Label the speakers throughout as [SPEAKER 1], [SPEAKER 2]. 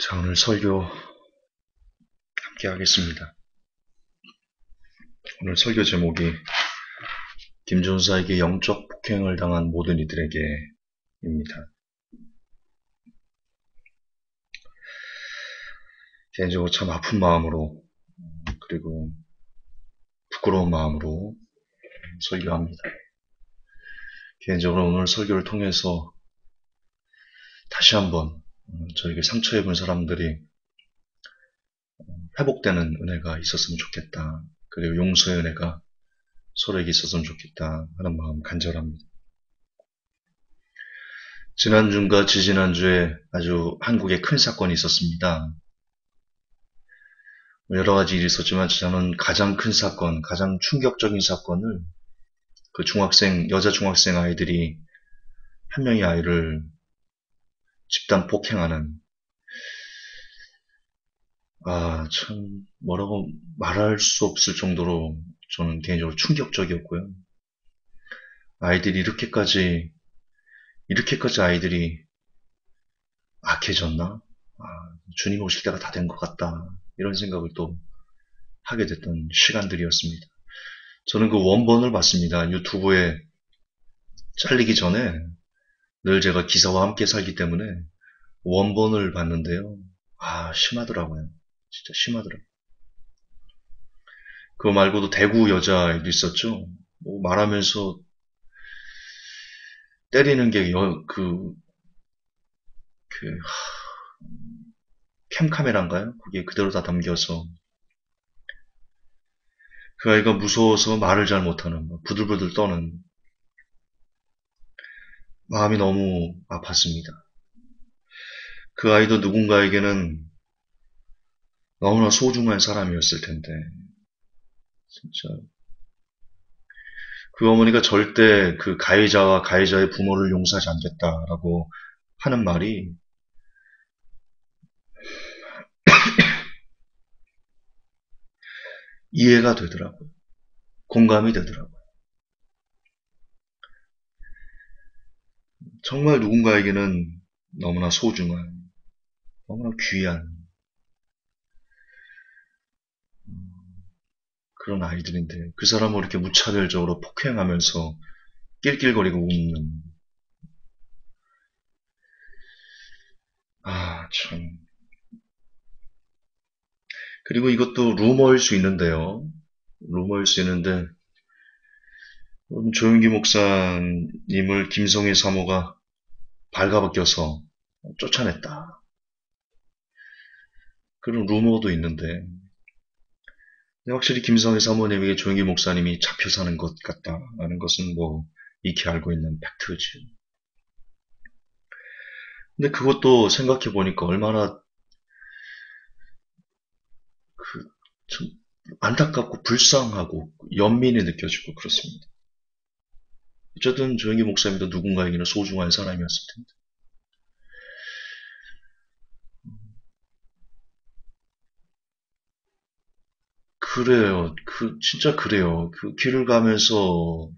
[SPEAKER 1] 자, 오늘 설교 함께 하겠습니다. 오늘 설교 제목이 김전사에게 영적 폭행을 당한 모든 이들에게입니다. 개인적으로 참 아픈 마음으로 그리고 부끄러운 마음으로 설교합니다. 개인적으로 오늘 설교를 통해서 다시 한번 저에게 상처 입은 사람들이 회복되는 은혜가 있었으면 좋겠다. 그리고 용서의 은혜가 서로에게 있었으면 좋겠다 하는 마음 간절합니다. 지난주인가 지지난주에 아주 한국에 큰 사건이 있었습니다. 여러 가지 일이 있었지만 저는 가장 큰 사건, 가장 충격적인 사건을 그 여자 중학생 아이들이 한 명의 아이를 집단 폭행하는, 참 뭐라고 말할 수 없을 정도로 저는 개인적으로 충격적이었고요. 아이들이 이렇게까지 아이들이 악해졌나? 주님 오실 때가 다 된 것 같다. 이런 생각을 또 하게 됐던 시간들이었습니다. 저는 그 원본을 봤습니다. 유튜브에 잘리기 전에 늘 제가 기사와 함께 살기 때문에 원본을 봤는데요. 심하더라고요. 진짜 심하더라고요. 그거 말고도 대구 여자애도 있었죠. 뭐 말하면서 때리는 게 캠카메라인가요? 그게 그대로 다 담겨서 그 아이가 무서워서 말을 잘 못하는, 부들부들 떠는 마음이 너무 아팠습니다. 그 아이도 누군가에게는 너무나 소중한 사람이었을 텐데 진짜 그 어머니가 절대 그 가해자와 가해자의 부모를 용서하지 않겠다라고 하는 말이 이해가 되더라고요. 공감이 되더라고요. 정말 누군가에게는 너무나 소중한, 너무나 귀한 그런 아이들인데 그 사람을 이렇게 무차별적으로 폭행하면서 낄낄거리고 웃는, 참. 그리고 이것도 루머일 수 있는데요. 루머일 수 있는데 조윤기 목사님을 김성애 사모가 발가벗겨서 쫓아냈다. 그런 루머도 있는데 확실히 김성애 사모님에게 조윤기 목사님이 잡혀 사는 것 같다라는 것은 뭐 익히 알고 있는 팩트지. 근데 그것도 생각해 보니까 얼마나 참 안타깝고 불쌍하고 연민이 느껴지고 그렇습니다. 어쨌든 조영기 목사님도 누군가에게는 소중한 사람이었을 텐데. 그래요. 진짜 그래요. 그 길을 가면서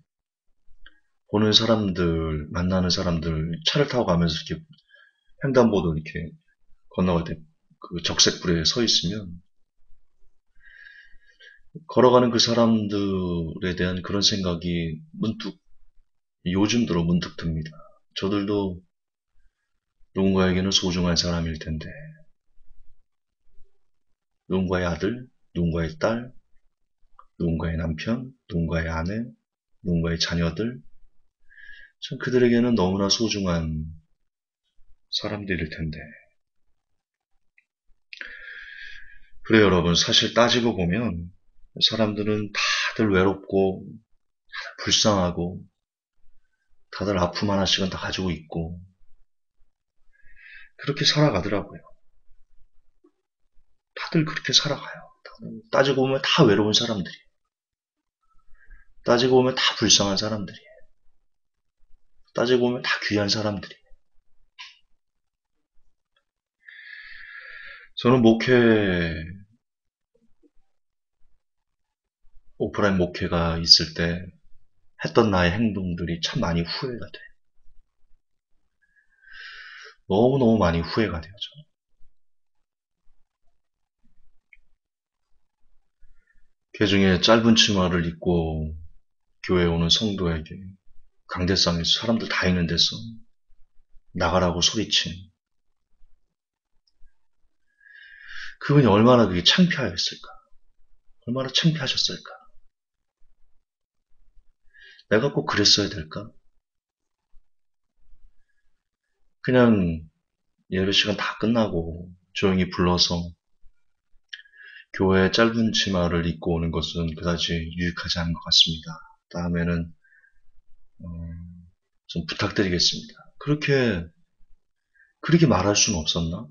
[SPEAKER 1] 보는 사람들, 만나는 사람들, 차를 타고 가면서 이렇게 횡단보도 이렇게 건너갈 때 그 적색불에 서 있으면 걸어가는 그 사람들에 대한 그런 생각이 요즘 들어 문득 듭니다. 저들도 누군가에게는 소중한 사람일 텐데, 누군가의 아들, 누군가의 딸, 누군가의 남편, 누군가의 아내, 누군가의 자녀들, 참 그들에게는 너무나 소중한 사람들일 텐데. 그래요, 여러분. 사실 따지고 보면 사람들은 다들 외롭고 불쌍하고 다들 아픔 하나씩은 다 가지고 있고 그렇게 살아가더라고요. 다들 그렇게 살아가요. 따지고 보면 다 외로운 사람들이에요. 따지고 보면 다 불쌍한 사람들이에요. 따지고 보면 다 귀한 사람들이에요. 저는 오프라인 목회가 있을 때 했던 나의 행동들이 참 많이 후회가 돼요. 너무너무 많이 후회가 돼요, 저는. 개중에 짧은 치마를 입고 교회에 오는 성도에게 강대상에서 사람들 다 있는 데서 나가라고 소리친 그분이 얼마나 그게 창피하였을까? 얼마나 창피하셨을까? 내가 꼭 그랬어야 될까? 그냥 예배 시간 다 끝나고 조용히 불러서 교회에 짧은 치마를 입고 오는 것은 그다지 유익하지 않은 것 같습니다. 다음에는 좀 부탁드리겠습니다. 그렇게 말할 수는 없었나?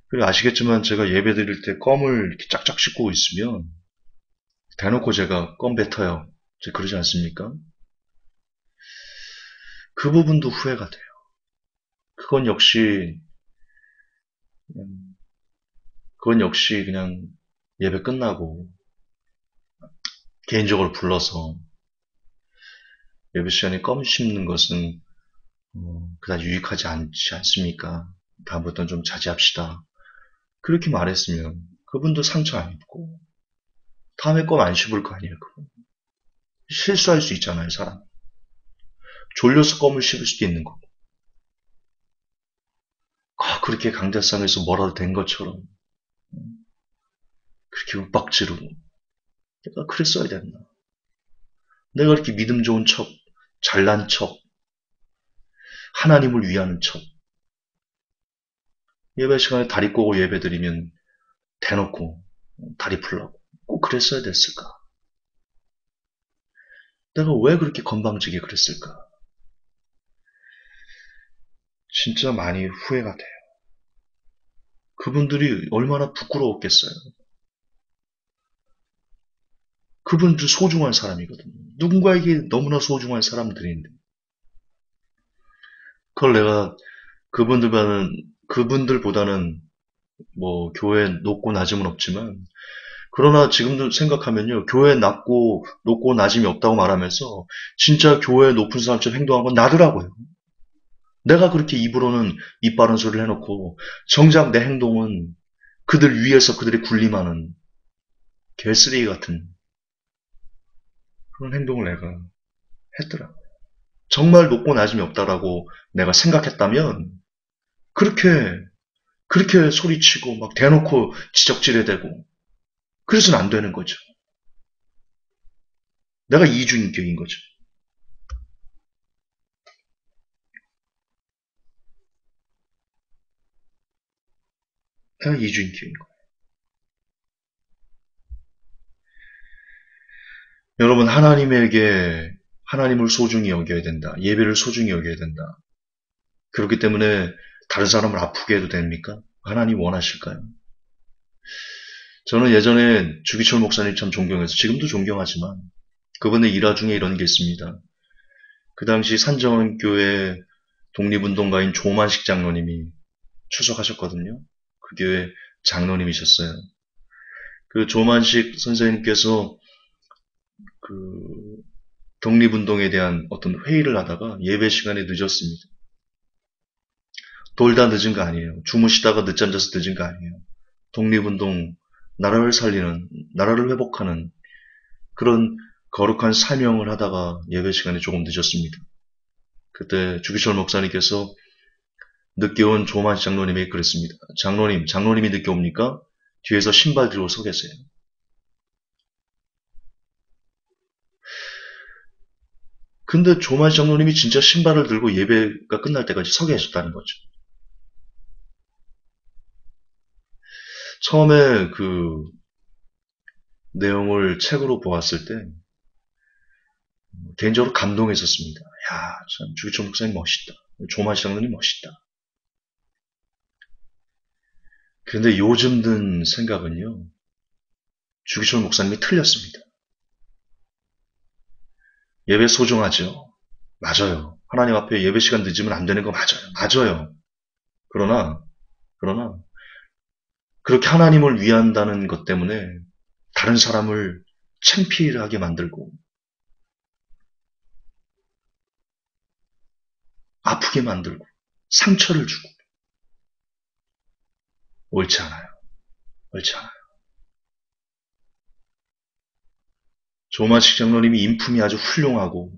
[SPEAKER 1] 그리고 아시겠지만 제가 예배 드릴 때 껌을 이렇게 짝짝 씹고 있으면 대놓고 제가 껌 뱉어요. 그러지 않습니까? 그 부분도 후회가 돼요. 그건 역시 음, 그건 역시 그냥 예배 끝나고 개인적으로 불러서 예배 시간에 껌 씹는 것은 그다지 유익하지 않지 않습니까? 다음부터는 좀 자제합시다. 그렇게 말했으면 그분도 상처 안 입고 다음에 껌 안 씹을 거 아니에요. 그분. 실수할 수 있잖아요, 사람. 졸려서 껌을 씹을 수도 있는 거고. 그렇게 강대상에서 뭐라도 된 것처럼 그렇게 윽박 지르고 내가 그랬어야 됐나. 내가 이렇게 믿음 좋은 척, 잘난 척, 하나님을 위하는 척 예배 시간에 다리 꼬고 예배 드리면 대놓고 다리 풀라고 꼭 그랬어야 됐을까. 내가 왜 그렇게 건방지게 그랬을까. 진짜 많이 후회가 돼요. 그분들이 얼마나 부끄러웠겠어요. 그분들 소중한 사람이거든요. 누군가에게 너무나 소중한 사람들인데 그걸 내가 그분들보다는 뭐 교회 높고 낮음은 없지만 그러나 지금도 생각하면요. 교회 높고 낮음이 없다고 말하면서 진짜 교회 높은 사람처럼 행동한 건 나더라고요. 내가 그렇게 입으로는 입 바른 소리를 해놓고 정작 내 행동은 그들 위에서 그들의 군림하는 개쓰레기 같은 그런 행동을 내가 했더라고요. 정말 높고 낮음이 없다라고 내가 생각했다면 그렇게 소리치고 막 대놓고 지적질해대고 그래서는 안 되는 거죠. 내가 이중인격인 거죠. 내가 이중인격인 거예요. 여러분 하나님을 소중히 여겨야 된다. 예배를 소중히 여겨야 된다. 그렇기 때문에 다른 사람을 아프게 해도 됩니까? 하나님 원하실까요? 저는 예전에 주기철 목사님 참 존경해서 지금도 존경하지만 그분의 일화 중에 이런 게 있습니다. 그 당시 산정원교회 독립운동가인 조만식 장로님이 추석하셨거든요. 그 교회 장로님이셨어요. 그 조만식 선생님께서 그 독립운동에 대한 어떤 회의를 하다가 예배 시간에 늦었습니다. 돌다 늦은 거 아니에요. 주무시다가 늦잠 자서 늦은 거 아니에요. 독립운동, 나라를 살리는, 나라를 회복하는 그런 거룩한 사명을 하다가 예배 시간에 조금 늦었습니다. 그때 주기철 목사님께서 늦게 온 조만 장로님에게 그랬습니다. 장로님이 늦게 옵니까? 뒤에서 신발 들고 서 계세요. 근데 조만 장로님이 진짜 신발을 들고 예배가 끝날 때까지 서 계셨다는 거죠. 처음에 그 내용을 책으로 보았을 때 개인적으로 감동했었습니다. 야, 참 주기철 목사님 멋있다. 조만 장로님 멋있다. 그런데 요즘 든 생각은요. 주기철 목사님이 틀렸습니다. 예배 소중하죠. 맞아요. 하나님 앞에 예배 시간 늦으면 안 되는 거 맞아요. 맞아요. 그러나 그렇게 하나님을 위한다는 것 때문에 다른 사람을 창피하게 만들고 아프게 만들고 상처를 주고 옳지 않아요. 옳지 않아요. 조마식 장로님이 인품이 아주 훌륭하고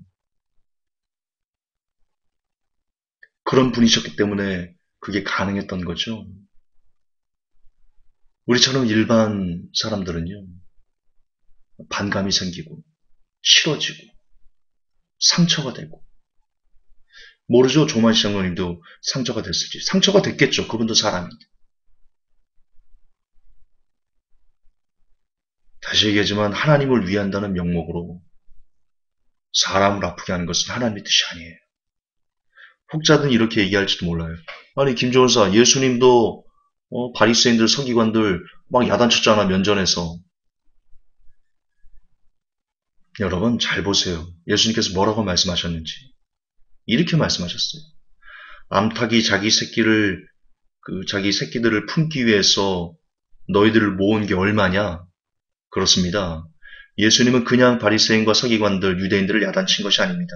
[SPEAKER 1] 그런 분이셨기 때문에 그게 가능했던 거죠. 우리처럼 일반 사람들은요, 반감이 생기고, 싫어지고, 상처가 되고, 모르죠. 조마식 장로님도 상처가 됐을지. 상처가 됐겠죠. 그분도 사람인데. 다시 얘기하지만 하나님을 위한다는 명목으로 사람을 아프게 하는 것은 하나님의 뜻이 아니에요. 혹자든 이렇게 얘기할지도 몰라요. 아니 김종원사 예수님도 바리새인들 서기관들 막 야단쳤잖아 면전에서. 여러분 잘 보세요. 예수님께서 뭐라고 말씀하셨는지. 이렇게 말씀하셨어요. 암탉이 자기 새끼들을 품기 위해서 너희들을 모은 게 얼마냐? 그렇습니다. 예수님은 그냥 바리새인과 서기관들, 유대인들을 야단친 것이 아닙니다.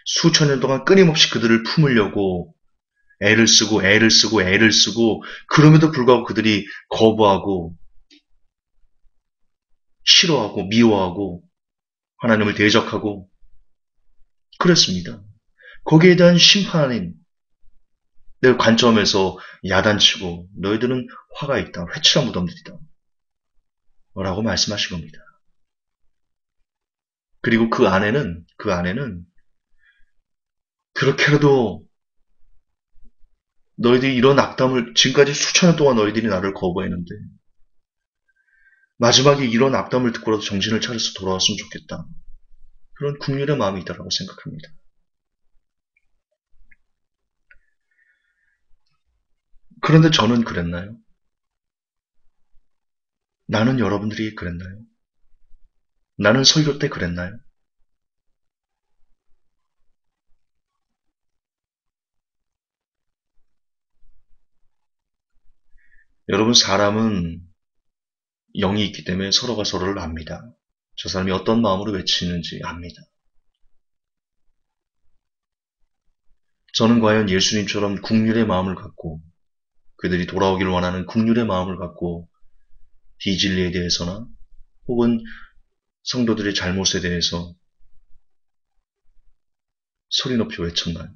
[SPEAKER 1] 수천 년 동안 끊임없이 그들을 품으려고 애를 쓰고 그럼에도 불구하고 그들이 거부하고 싫어하고 미워하고 하나님을 대적하고 그랬습니다. 거기에 대한 심판인 내 관점에서 야단치고 너희들은 화가 있다. 회칠한 무덤들이다. 라고 말씀하신 겁니다. 그리고 그 안에는 그렇게라도 너희들이 이런 악담을 지금까지 수천 년 동안 너희들이 나를 거부했는데 마지막에 이런 악담을 듣고라도 정신을 차려서 돌아왔으면 좋겠다. 그런 국률의 마음이 있다고 생각합니다. 그런데 저는 그랬나요? 나는 여러분들이 그랬나요? 나는 설교 때 그랬나요? 여러분 사람은 영이 있기 때문에 서로가 서로를 압니다. 저 사람이 어떤 마음으로 외치는지 압니다. 저는 과연 예수님처럼 국률의 마음을 갖고 그들이 돌아오기를 원하는 국률의 마음을 갖고 비진리에 대해서나 혹은 성도들의 잘못에 대해서 소리 높이 외쳤나요?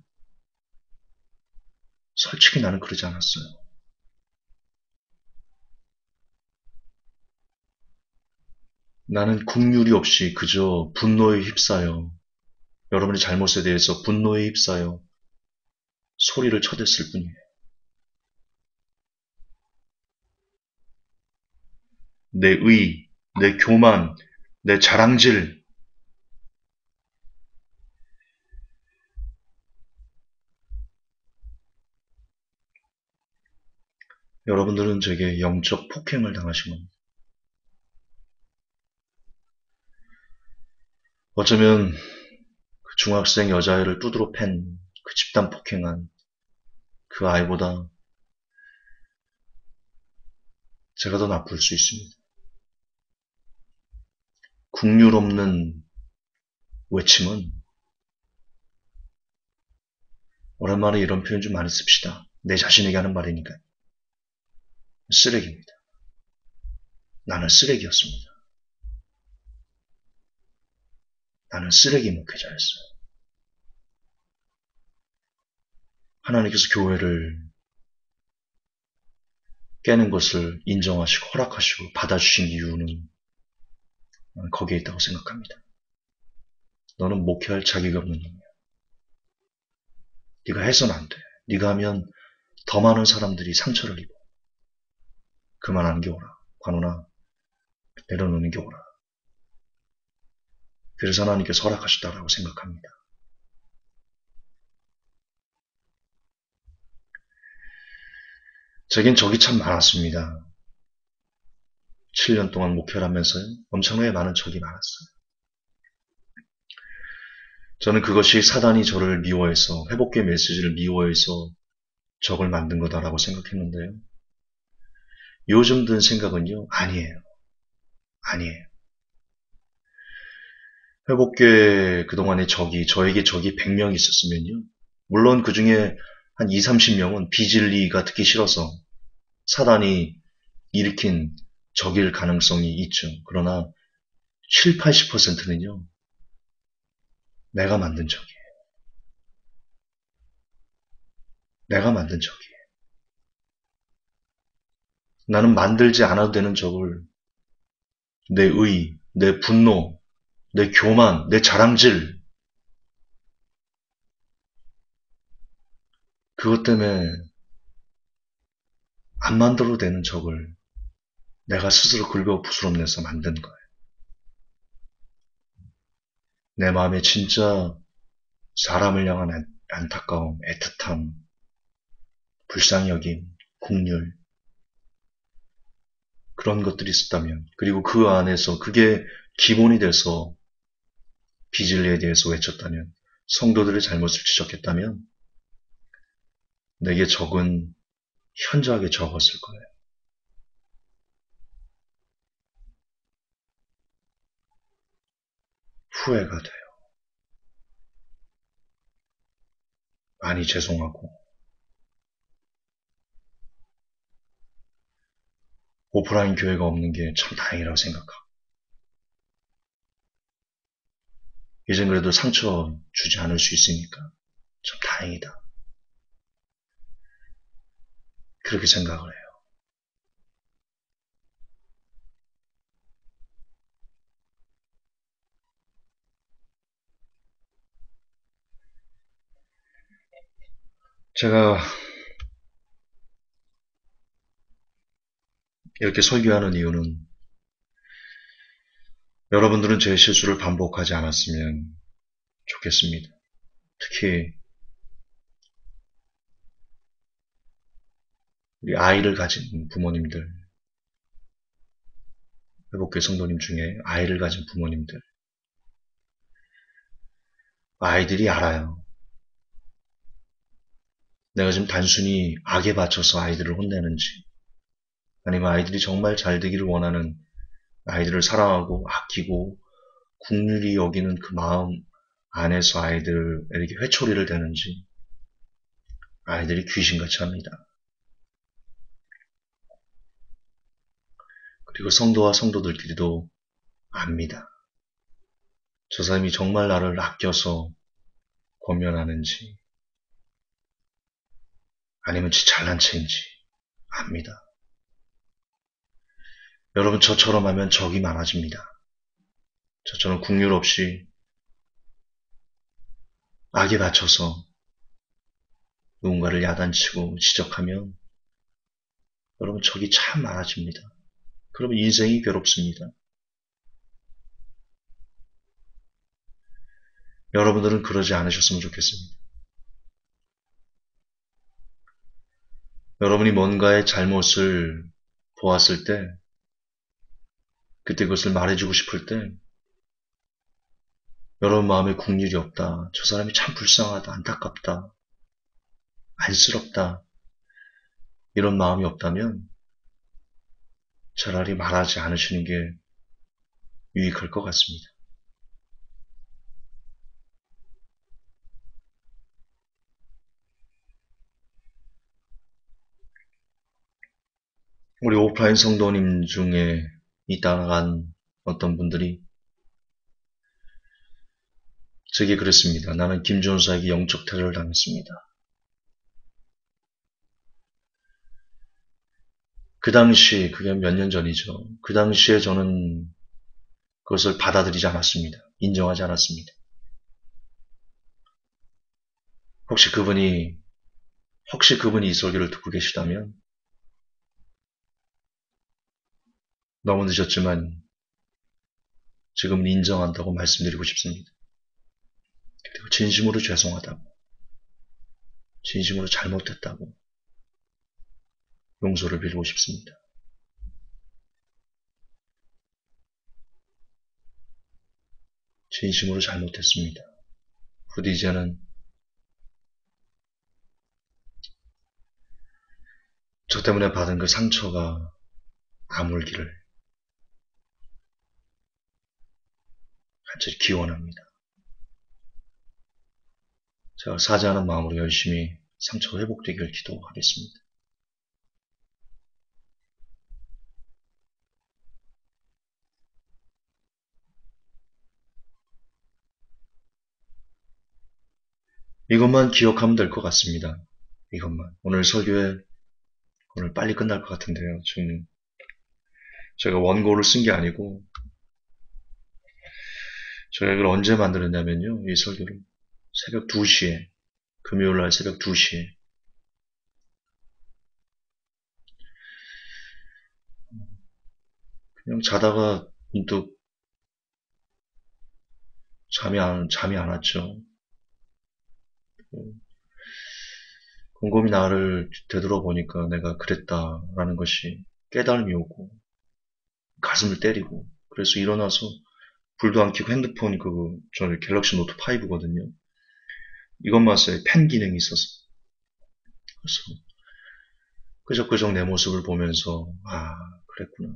[SPEAKER 1] 솔직히 나는 그러지 않았어요. 나는 국률이 없이 그저 분노에 휩싸여 여러분의 잘못에 대해서 분노에 휩싸여 소리를 쳐댔을 뿐이에요. 내 의, 내 교만, 내 자랑질, 여러분들은 제게 영적 폭행을 당하신 겁니다. 어쩌면 그 중학생 여자애를 두드러 팬 그 집단 폭행한 그 아이보다 제가 더 나쁠 수 있습니다. 국률 없는 외침은 오랜만에 이런 표현 좀 많이 씁시다. 내 자신에게 하는 말이니까. 쓰레기입니다. 나는 쓰레기였습니다. 나는 쓰레기 목회자였어요. 하나님께서 교회를 깨는 것을 인정하시고 허락하시고 받아주신 이유는 거기에 있다고 생각합니다. 너는 목회할 자격이 없는 놈이야. 네가 해서는 안 돼. 네가 하면 더 많은 사람들이 상처를 입어. 그만하는 게 옳아. 관우나 내려놓는 게 옳아. 그래서 하나님께서 허락하셨다라고 생각합니다. 제겐 적이 참 많았습니다. 7년 동안 목회를 하면서요. 엄청나게 많은 적이 많았어요. 저는 그것이 사단이 저를 미워해서 회복의 메시지를 미워해서 적을 만든 거다라고 생각했는데요. 요즘 든 생각은요. 아니에요. 회복교회 그동안의 저에게 적이 100명 있었으면요. 물론 그 중에 한 20, 30명은 비진리가 듣기 싫어서 사단이 일으킨 적일 가능성이 있죠. 그러나 7, 80%는요, 내가 만든 적이에요. 내가 만든 적이에요. 나는 만들지 않아도 되는 적을 내 의, 내 분노, 내 교만, 내 자랑질, 그것 때문에 안 만들어도 되는 적을 내가 스스로 긁어 부스럼내서 만든 거예요. 내 마음에 진짜 사람을 향한 안타까움, 애틋함, 불쌍히 여김, 긍휼, 그런 것들이 있었다면, 그리고 그 안에서 그게 기본이 돼서 비진리에 대해서 외쳤다면, 성도들의 잘못을 지적했다면, 내게 적은 현저하게 적었을 거예요. 후회가 돼요. 많이 죄송하고, 오프라인 교회가 없는 게 참 다행이라고 생각하고, 이젠 그래도 상처 주지 않을 수 있으니까 참 다행이다. 그렇게 생각을 해요. 제가 이렇게 설교하는 이유는 여러분들은 제 실수를 반복하지 않았으면 좋겠습니다. 특히 우리 아이를 가진 부모님들, 회복교회 성도님 중에 아이를 가진 부모님들, 아이들이 알아요. 내가 지금 단순히 악에 받쳐서 아이들을 혼내는지, 아니면 아이들이 정말 잘 되기를 원하는, 아이들을 사랑하고 아끼고 국률이 여기는 그 마음 안에서 아이들에게 회초리를 대는지, 아이들이 귀신같이 합니다. 그리고 성도와 성도들끼리도 압니다. 저 사람이 정말 나를 아껴서 권면하는지, 아니면 지 잘난 체인지 압니다. 여러분, 저처럼 하면 적이 많아집니다. 저처럼 국률 없이 악에 받쳐서 누군가를 야단치고 지적하면 여러분, 적이 참 많아집니다. 그러면 인생이 괴롭습니다. 여러분들은 그러지 않으셨으면 좋겠습니다. 여러분이 뭔가의 잘못을 보았을 때, 그때 그것을 말해주고 싶을 때, 여러분 마음에 국률이 없다. 저 사람이 참 불쌍하다. 안타깝다. 안쓰럽다. 이런 마음이 없다면 차라리 말하지 않으시는 게 유익할 것 같습니다. 우리 오프라인 성도님 중에 있다간 어떤 분들이 제게 그랬습니다. 나는 김 전사에게 영적 테러를 당했습니다. 그 당시, 그게 몇 년 전이죠. 그 당시에 저는 그것을 받아들이지 않았습니다. 인정하지 않았습니다. 혹시 그분이 이 설교를 듣고 계시다면 너무 늦었지만 지금은 인정한다고 말씀드리고 싶습니다. 그리고 진심으로 죄송하다고, 진심으로 잘못했다고 용서를 빌고 싶습니다. 진심으로 잘못했습니다. 부디 이제는 저 때문에 받은 그 상처가 아물기를 간절히 기원합니다. 제가 사죄하는 마음으로 열심히 상처 회복되기를 기도하겠습니다. 이것만 기억하면 될 것 같습니다. 이것만. 오늘 설교에 오늘 빨리 끝날 것 같은데요. 지금 제가 원고를 쓴 게 아니고 제가 이걸 언제 만들었냐면요. 이 설교를 새벽 2시에 금요일날 새벽 2시에 그냥 자다가 문득 잠이 안 왔죠. 곰곰이 나를 되돌아보니까 내가 그랬다라는 것이 깨달음이 오고 가슴을 때리고 그래서 일어나서 불도 안 켜고 핸드폰 저는 갤럭시 노트 5거든요. 이것만 써요. 펜 기능이 있어서. 그래서 끄적끄적 내 모습을 보면서 그랬구나.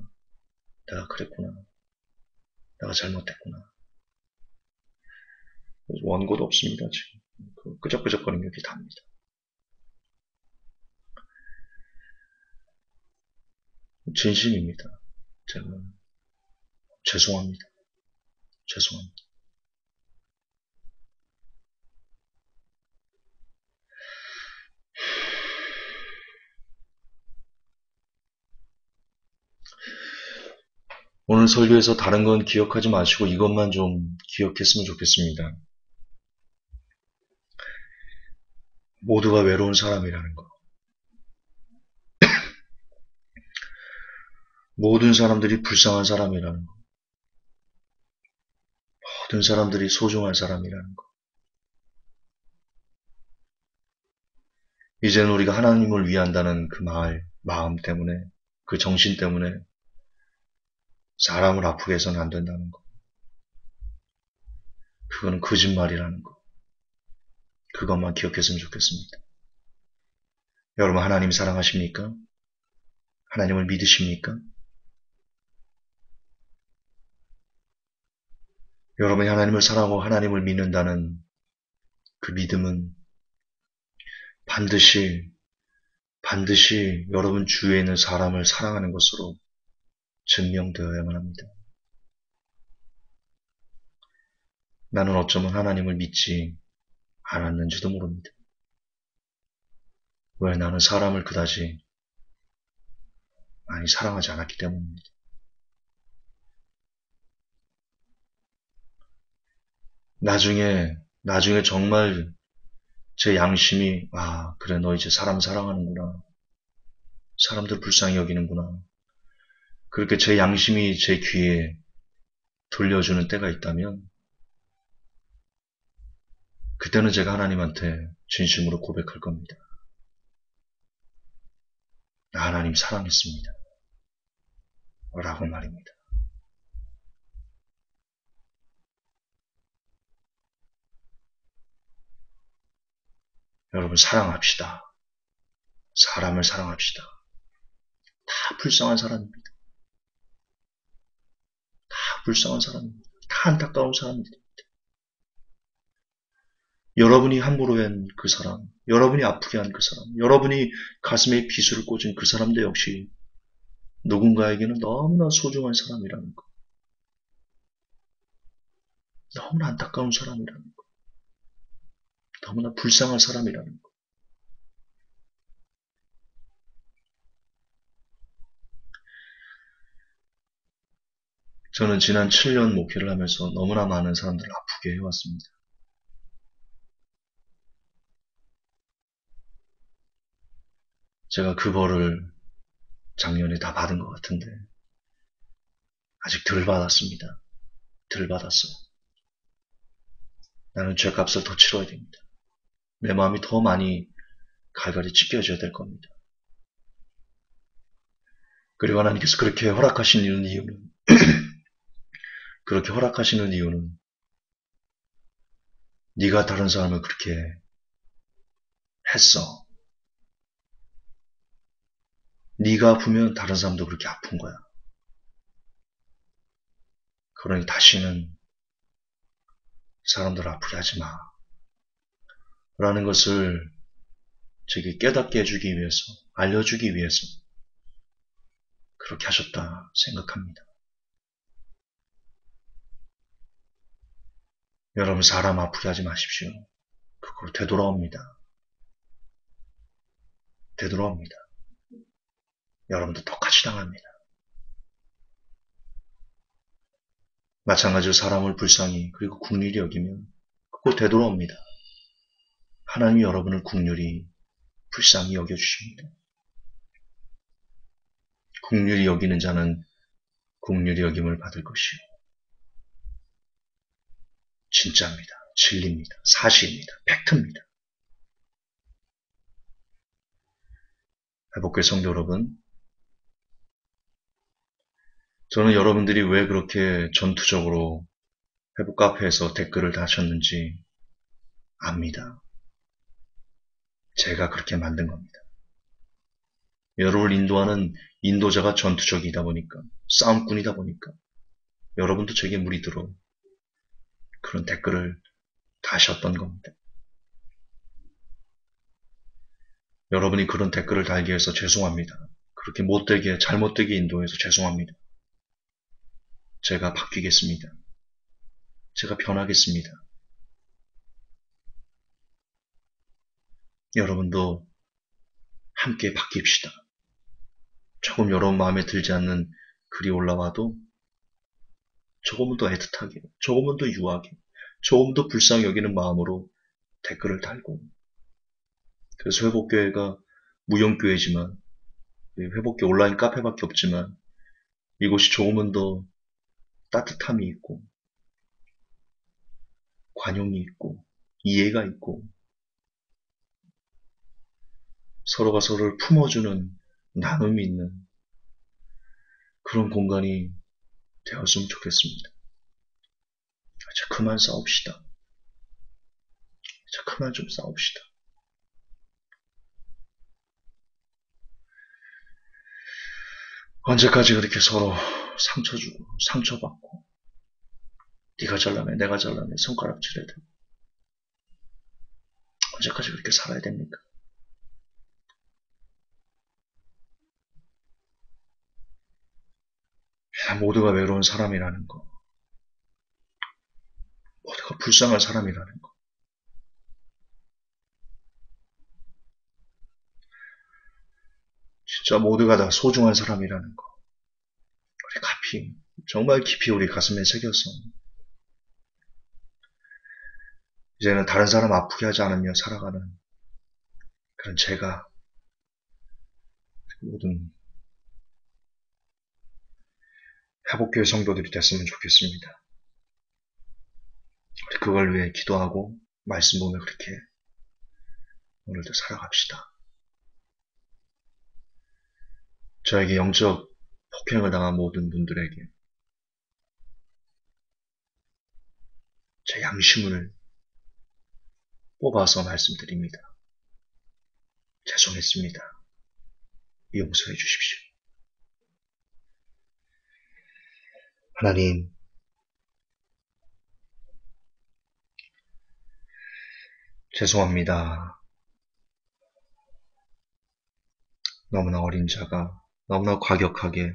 [SPEAKER 1] 내가 그랬구나. 내가 잘못했구나. 원고도 없습니다. 지금 끄적끄적거리는 게 답니다. 진심입니다. 제가 죄송합니다. 죄송합니다. 오늘 설교에서 다른 건 기억하지 마시고 이것만 좀 기억했으면 좋겠습니다. 모두가 외로운 사람이라는 거. 모든 사람들이 불쌍한 사람이라는 거. 모든 사람들이 소중한 사람이라는 거. 이제는 우리가 하나님을 위한다는 그 마음 때문에, 그 정신 때문에 사람을 아프게 해서는 안 된다는 거. 그거는 거짓말이라는 거. 그것만 기억했으면 좋겠습니다. 여러분 하나님 사랑하십니까? 하나님을 믿으십니까? 여러분이 하나님을 사랑하고 하나님을 믿는다는 그 믿음은 반드시 여러분 주위에 있는 사람을 사랑하는 것으로 증명되어야만 합니다. 나는 어쩌면 하나님을 믿지 않았는지도 모릅니다. 왜? 나는 사람을 그다지 많이 사랑하지 않았기 때문입니다. 나중에 정말 제 양심이 그래 너 이제 사람 사랑하는구나. 사람들 불쌍히 여기는구나. 그렇게 제 양심이 제 귀에 들려주는 때가 있다면 그때는 제가 하나님한테 진심으로 고백할 겁니다. 나 하나님 사랑했습니다. 라고 말입니다. 여러분 사랑합시다. 사람을 사랑합시다. 다 불쌍한 사람입니다. 다 불쌍한 사람입니다. 다 안타까운 사람입니다. 여러분이 함부로 한 그 사람, 여러분이 아프게 한 그 사람, 여러분이 가슴에 비수를 꽂은 그 사람도 역시 누군가에게는 너무나 소중한 사람이라는 거. 너무나 안타까운 사람이라는 거. 너무나 불쌍한 사람이라는 거. 저는 지난 7년 목회를 하면서 너무나 많은 사람들을 아프게 해왔습니다. 제가 그 벌을 작년에 다 받은 것 같은데 아직 덜 받았습니다. 덜 받았어요. 나는 죄값을 더 치러야 됩니다. 내 마음이 더 많이 갈갈이 찢겨져야 될 겁니다. 그리고 하나님께서 그렇게 허락하시는 이유는 네가 다른 사람을 그렇게 했어. 네가 아프면 다른 사람도 그렇게 아픈 거야. 그러니 다시는 사람들 아프게 하지 마. 라는 것을 제게 깨닫게 해주기 위해서, 알려주기 위해서 그렇게 하셨다 생각합니다. 여러분 사람 아프게 하지 마십시오. 그거로 되돌아옵니다. 되돌아옵니다. 여러분도 똑같이 당합니다. 마찬가지로 사람을 불쌍히 그리고 긍휼히 여기면 그거 되돌아옵니다. 하나님이 여러분을 긍휼히 불쌍히 여겨주십니다. 긍휼히 여기는 자는 긍휼히 여김을 받을 것이요. 진짜입니다. 진리입니다. 사실입니다. 팩트입니다. 회복교회 성도 여러분, 저는 여러분들이 왜 그렇게 전투적으로 회복 카페에서 댓글을 다셨는지 압니다. 제가 그렇게 만든 겁니다. 여러분을 인도하는 인도자가 전투적이다 보니까, 싸움꾼이다 보니까 여러분도 제게 무리들어 그런 댓글을 다셨던 겁니다. 여러분이 그런 댓글을 달게 해서 죄송합니다. 그렇게 못되게, 잘못되게 인도해서 죄송합니다. 제가 바뀌겠습니다. 제가 변하겠습니다. 여러분도 함께 바뀝시다. 조금 여러분 마음에 들지 않는 글이 올라와도 조금은 더 애틋하게, 조금은 더 유하게, 조금 더 불쌍히 여기는 마음으로 댓글을 달고, 그래서 회복교회가 무용교회지만, 회복교회 온라인 카페밖에 없지만 이곳이 조금은 더 따뜻함이 있고 관용이 있고 이해가 있고 서로가 서로를 품어주는 나눔이 있는 그런 공간이 되었으면 좋겠습니다. 자, 그만 싸웁시다. 자, 그만 좀 싸웁시다. 언제까지 그렇게 서로 상처 주고 상처받고 네가 잘나네 내가 잘나네 손가락질해야 되고 언제까지 그렇게 살아야 됩니까? 모두가 외로운 사람이라는 거, 모두가 불쌍한 사람이라는 거, 진짜 모두가 다 소중한 사람이라는 거, 우리 깊이, 정말 깊이 우리 가슴에 새겨서 이제는 다른 사람 아프게 하지 않으며 살아가는 그런 제가 모든 회복교회 성도들이 됐으면 좋겠습니다. 우리 그걸 위해 기도하고 말씀 보며 그렇게 오늘도 살아갑시다. 저에게 영적 폭행을 당한 모든 분들에게 제 양심을 뽑아서 말씀드립니다. 죄송했습니다. 용서해 주십시오. 하나님, 죄송합니다. 너무나 어린 자가 너무나 과격하게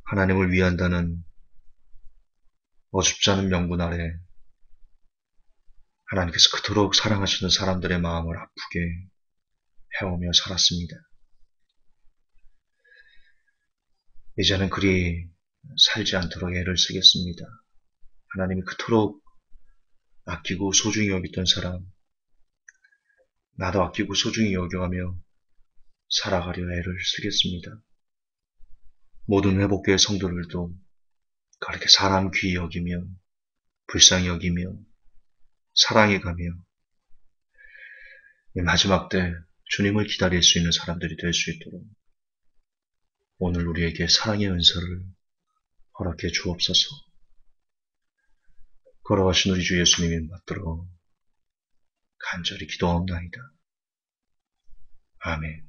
[SPEAKER 1] 하나님을 위한다는 어줍지 않은 명분 아래 하나님께서 그토록 사랑하시는 사람들의 마음을 아프게 해오며 살았습니다. 이제는 그리 살지 않도록 애를 쓰겠습니다. 하나님이 그토록 아끼고 소중히 여기던 사람, 나도 아끼고 소중히 여겨가며 살아가려 애를 쓰겠습니다. 모든 회복교회 성도들도 그렇게 사람 귀히 여기며 불쌍히 여기며 사랑해가며 이 마지막 때 주님을 기다릴 수 있는 사람들이 될 수 있도록 오늘 우리에게 사랑의 은사를 허락해 주옵소서. 걸어가신 우리 주 예수님이 받들어 간절히 기도하옵나이다. 아멘.